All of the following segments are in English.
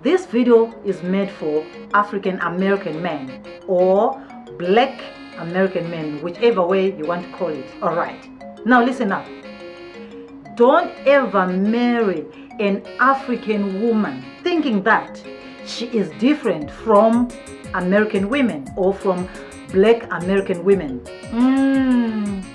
This video is made for African American men or Black American men, whichever way you want to call it. All right, now listen up. Don't ever marry an African woman thinking that she is different from American women or from Black American women.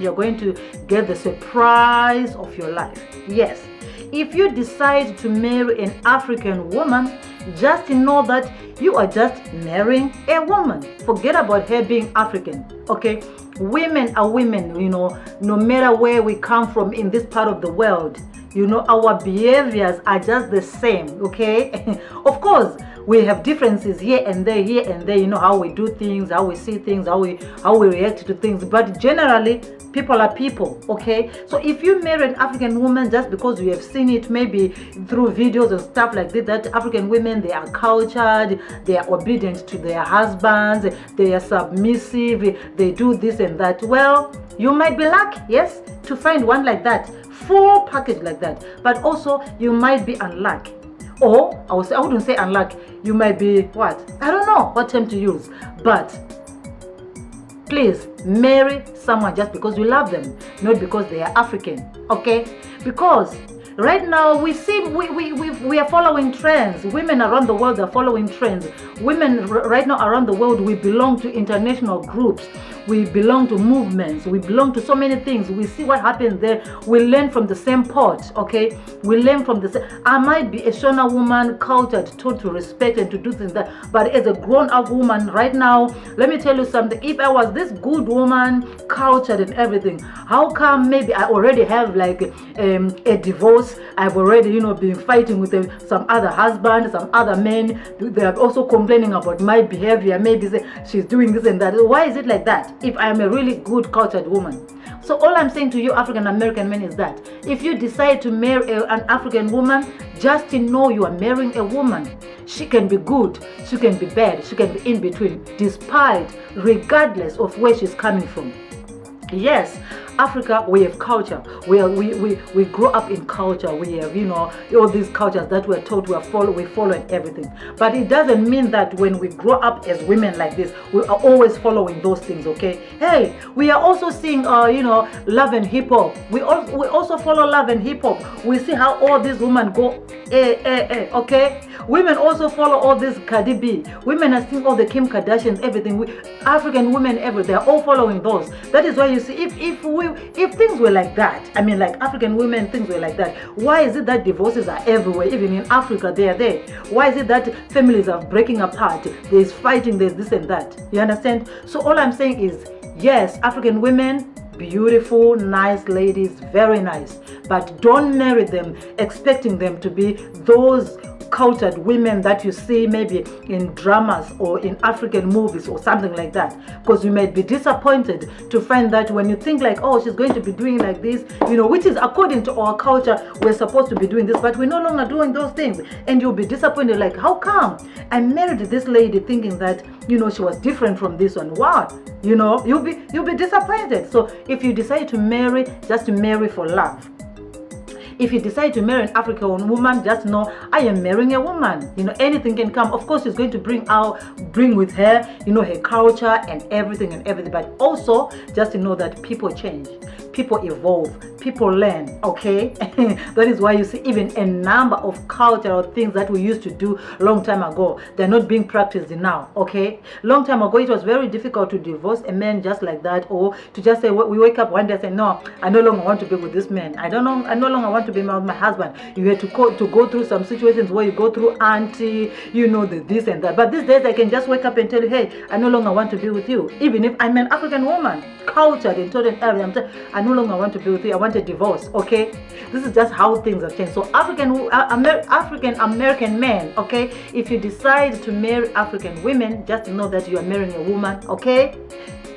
You're going to get the surprise of your life. Yes, if you decide to marry an African woman, just know that you are just marrying a woman. Forget about her being African, okay? Women are women, you know, no matter where we come from in this part of the world. You know, our behaviors are just the same, okay? Of course, we have differences here and there, you know, how we do things, how we see things, how we react to things. But generally, people are people, okay? So if you marry an African woman just because you have seen it maybe through videos and stuff like this, that African women, they are cultured, they are obedient to their husbands, they are submissive, they do this and that. Well, you might be lucky, yes, to find one like that, full package like that. But also, you might be unlucky. Or, I wouldn't say unlucky, you might be what? I don't know what term to use. But please marry someone just because you love them, not because they are African, okay? Because right now we are following trends. Women around the world are following trends. Women right now around the world, we belong to international groups. We belong to movements. We belong to so many things. We see what happens there. We learn from the same pot, okay? We learn from the same. I might be a Shona woman, cultured, taught to respect and to do things that. But as a grown-up woman right now, let me tell you something. If I was this good woman, cultured and everything, how come maybe I already have like a divorce? I've already, you know, been fighting with some other husband, some other men. They are also complaining about my behavior. Maybe say she's doing this and that. Why is it like that? If I'm a really good cultured woman. So all I'm saying to you African American men is that if you decide to marry an African woman, just to know you are marrying a woman. She can be good, she can be bad, she can be in between, regardless of where she's coming from. Yes, Africa, we have culture. We grow up in culture. We have, you know, all these cultures that we're taught, we follow and everything. But it doesn't mean that when we grow up as women like this, we are always following those things, okay? Hey, we are also seeing, you know, love and hip hop. We also follow love and hip hop. We see how all these women go, okay? Women also follow all this Cardi B. Women are seeing all the Kim Kardashians, everything. African women, everything, they're all following those. That is why you see, if things were like that, I mean, like African women, things were like that, why is it that divorces are everywhere? Even in Africa, they are there. Why is it that families are breaking apart? There's fighting, there's this and that. You understand? So all I'm saying is, yes, African women, beautiful, nice ladies, very nice. But don't marry them expecting them to be those cultured women that you see maybe in dramas or in African movies or something like that, because you might be disappointed to find that when you think like, oh, she's going to be doing like this, you know, which is according to our culture, we're supposed to be doing this, but we're no longer doing those things, and you'll be disappointed like, how come I married this lady thinking that, you know, she was different from this one? What? You know, you'll be disappointed. So if you decide to marry, just to marry for love. If you decide to marry an African woman, just know I am marrying a woman. You know, anything can come. Of course, she's going to bring with her, you know, her culture and everything. But also, just to know that people change, people evolve, people learn, okay? That is why you see even a number of cultural things that we used to do long time ago, they're not being practiced now, okay? Long time ago, it was very difficult to divorce a man just like that, or to just say, we wake up one day and say, no, I no longer want to be with this man. I no longer want to be with my husband. You had to go through some situations where you go through auntie, you know, this and that. But these days, I can just wake up and tell you, hey, I no longer want to be with you. Even if I'm an African woman, cultured in total area, I'm saying, I no longer want to be with you. I want a divorce, okay? This is just how things have changed. So African American men, okay? If you decide to marry African women, just know that you are marrying a woman, okay?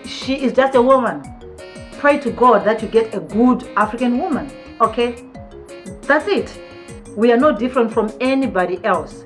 She is just a woman. Pray to God that you get a good African woman, okay? That's it. We are no different from anybody else.